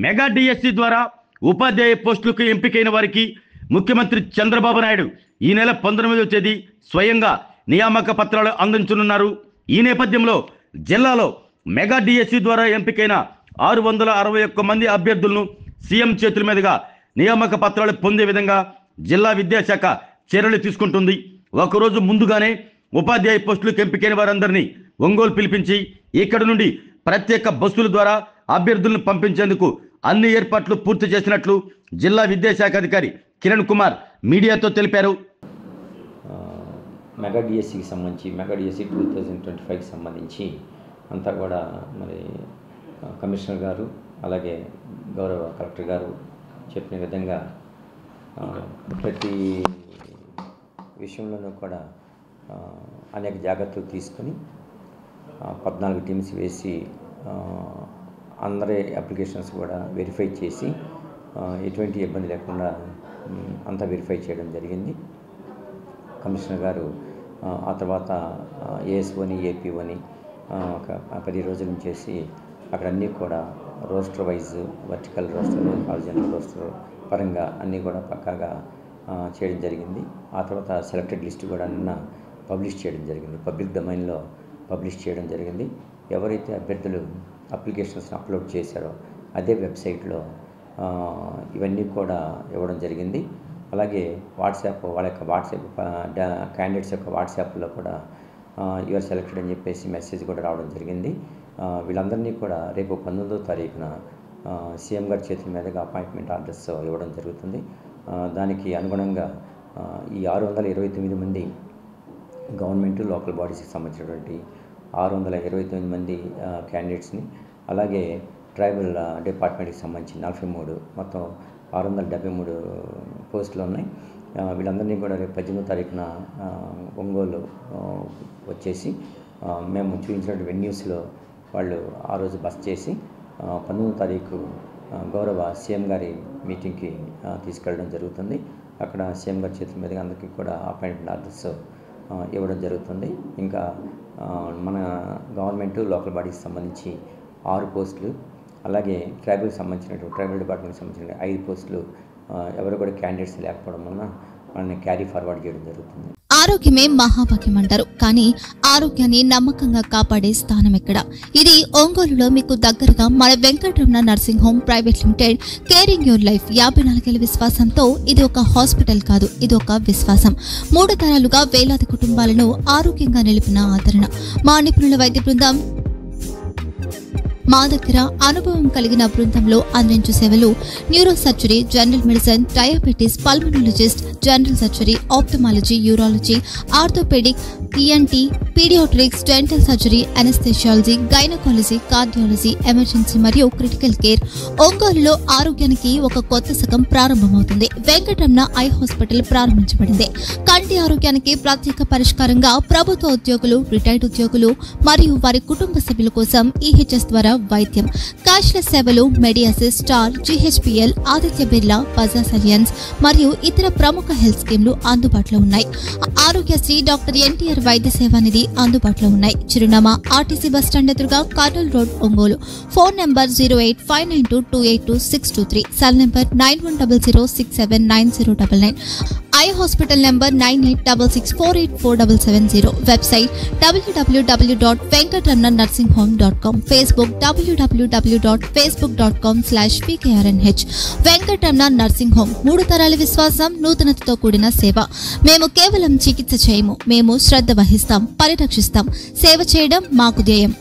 Mega DSC ద్వారా ఉపాధ్యాయ పోస్టులకు ఎంపికైన వారికి ముఖ్యమంత్రి చంద్రబాబు నాయుడు ఈ నెల 19వ తేదీ స్వయంగా నియామక పత్రాలు అందించనున్నారు. ఈ నేపథ్యంలో జిల్లాలో మెగా డిఎస్సి ద్వారా ఎంపికైన 661 మంది అభ్యర్థులను సీఎం చేతుల మీదుగా నియామక పత్రాలు పొందే విధంగా జిల్లా విద్యాశాఖ చర్యలు తీసుకుంటుంది. ఒకరోజు ముందుగానే ఉపాధ్యాయ పోస్టులకు ఎంపికైన వారందరినీ ఒంగోలు పిలిపించి ఇక్కడ నుండి ప్రత్యేక బస్సుల ద్వారా అభ్యర్థులను పంపించేందుకు అన్ని ఏర్పాట్లు పూర్తి చేసినట్లు జిల్లా విద్యాశాఖ అధికారి కిరణ్ కుమార్ మీడియాతో తెలిపారు. మెగా డిఎస్సికి సంబంధించి మెగా డిఎస్సి 2025కి సంబంధించి అంతా కూడా మరి కమిషనర్ గారు అలాగే గౌరవ కలెక్టర్ గారు చెప్పిన విధంగా ప్రతి విషయంలోనూ కూడా అనేక జాగ్రత్తలు తీసుకొని 14 టీమ్స్ వేసి అందరి అప్లికేషన్స్ కూడా వెరిఫై చేసి ఎటువంటి ఇబ్బంది లేకుండా అంతా వెరిఫై చేయడం జరిగింది. కమిషనర్ గారు ఆ తర్వాత ఏఎస్ఓని ఏపీఓని ఒక 10 రోజుల చేసి అక్కడ అన్నీ కూడా roster wise vertical roster horizontal roster పరంగా అన్నీ కూడా పక్కాగా చేయడం జరిగింది. ఆ తర్వాత సెలెక్టెడ్ లిస్ట్ కూడా నిన్న పబ్లిష్ చేయడం జరిగింది, పబ్లిక్ డొమైన్లో పబ్లిష్ చేయడం జరిగింది. ఎవరైతే అభ్యర్థులు అప్లికేషన్స్ని అప్లోడ్ చేశారో అదే వెబ్సైట్లో ఇవన్నీ కూడా ఇవ్వడం జరిగింది. అలాగే వాట్సాప్ వాళ్ళ యొక్క వాట్సాప్ క్యాండిడేట్స్ యొక్క వాట్సాప్లో కూడా యువర్ సెలెక్టెడ్ అని చెప్పేసి మెసేజ్ కూడా రావడం జరిగింది. వీళ్ళందరినీ కూడా రేపు 19వ తారీఖున సీఎం గారి చేతుల మీదుగా అపాయింట్మెంట్ ఆర్డర్స్ ఇవ్వడం జరుగుతుంది. దానికి అనుగుణంగా ఈ 629 మంది గవర్నమెంట్ లోకల్ బాడీస్కి సంబంధించినటువంటి 629 మంది క్యాండిడేట్స్ని, అలాగే ట్రైబల్ డిపార్ట్మెంట్కి సంబంధించి 43 మొత్తం 673 పోస్టులు ఉన్నాయి. వీళ్ళందరినీ కూడా రేపు 18వ తారీఖున ఒంగోలు వచ్చేసి మేము చూపించినటువంటి వెన్యూస్లో వాళ్ళు ఆ రోజు బస్ చేసి 19వ తారీఖు గౌరవ సీఎం గారి మీటింగ్కి తీసుకెళ్ళడం జరుగుతుంది. అక్కడ సీఎం గారి చేతుల మీదుగా అందరికీ కూడా అపాయింట్మెంట్ ఆర్డర్స్ ఇవ్వడం జరుగుతుంది. ఇంకా మన గవర్నమెంట్ లోకల్ బాడీకి సంబంధించి 6 పోస్టులు, అలాగే ట్రైబల్ డిపార్ట్మెంట్కి సంబంధించిన 5 పోస్టులు ఎవరు కూడా క్యాండిడేట్స్ లేకపోవడం వలన వాళ్ళని క్యారీ ఫార్వర్డ్ చేయడం జరుగుతుంది. ఆరోగ్యమే మహాభాగ్యం అంటారు, కానీ ఆరోగ్యాన్ని నమ్మకంగా కాపాడే స్థానం ఎక్కడ? ఇది ఒంగోలులో మీకు దగ్గరగా మన Venkataramana nursing home private limited. Caring your life 54 ఏళ్ల విశ్వాసంతో ఇది ఒక హాస్పిటల్ కాదు, ఇది ఒక విశ్వాసం. 3 తరాలుగా వేలాది కుటుంబాలను ఆరోగ్యంగా నిలిపిన ఆదరణ. మా నిపుణుల వైద్య బృందం మా దగ్గర అనుభవం కలిగిన బృందంలో అందించే సేవలు neuro surgery, general medicine, diabetes, pulmonologist, general surgery, ophthalmology, urology, orthopaedic, ENT, paediatrics, dental surgery, anaesthesiology, gynaecology, cardiology, emergency మరియు క్రిటికల్ కేర్. ఒంగోలులో ఆరోగ్యానికి ఒక కొత్త శకం ప్రారంభమవుతుంది. వెంకటరమణ ఐ హాస్పిటల్ ప్రారంభించబడింది. కంటి ఆరోగ్యానికి ప్రత్యేక పరిష్కారంగా ప్రభుత్వ ఉద్యోగులు, రిటైర్డ్ ఉద్యోగులు మరియు వారి కుటుంబ సభ్యుల కోసం ఈహెచ్ఎస్ ద్వారా వైద్యం, క్యాష్లెస్ సేవలు, మెడియాసిస్, స్టార్, జీహెచ్పీఎల్, ఆదిత్య బిర్లా, బజాజ్ అలియన్స్ మరియు ఇతర ప్రముఖ హెల్త్ స్కీమ్లు అందుబాటులో ఉన్నాయి. ఆరోగ్యశ్రీ, డాక్టర్ ఎన్టీఆర్ వైద్య సేవానిధి అందుబాటులో ఉన్నాయి. చిరునామా ఆర్టీసీ బస్టాండ్ ఎదురుగా, Kurnool road, Ongole. Phone number 08592282623, cell number 9100679099, eye hospital number 9866484770, website www.venkatramananursinghome.com, Facebook www.facebook.com/pkrnh. Venkataramana nursing home, 3 తరాల విశ్వాసం, నూతనతతో కూడిన సేవ. మేము కేవలం చికిత్స చేయము, మేము శ్రద్ధ వహిస్తాం, పరిరక్షిస్తాం. సేవ చేయడం మాకు ధ్యేయం.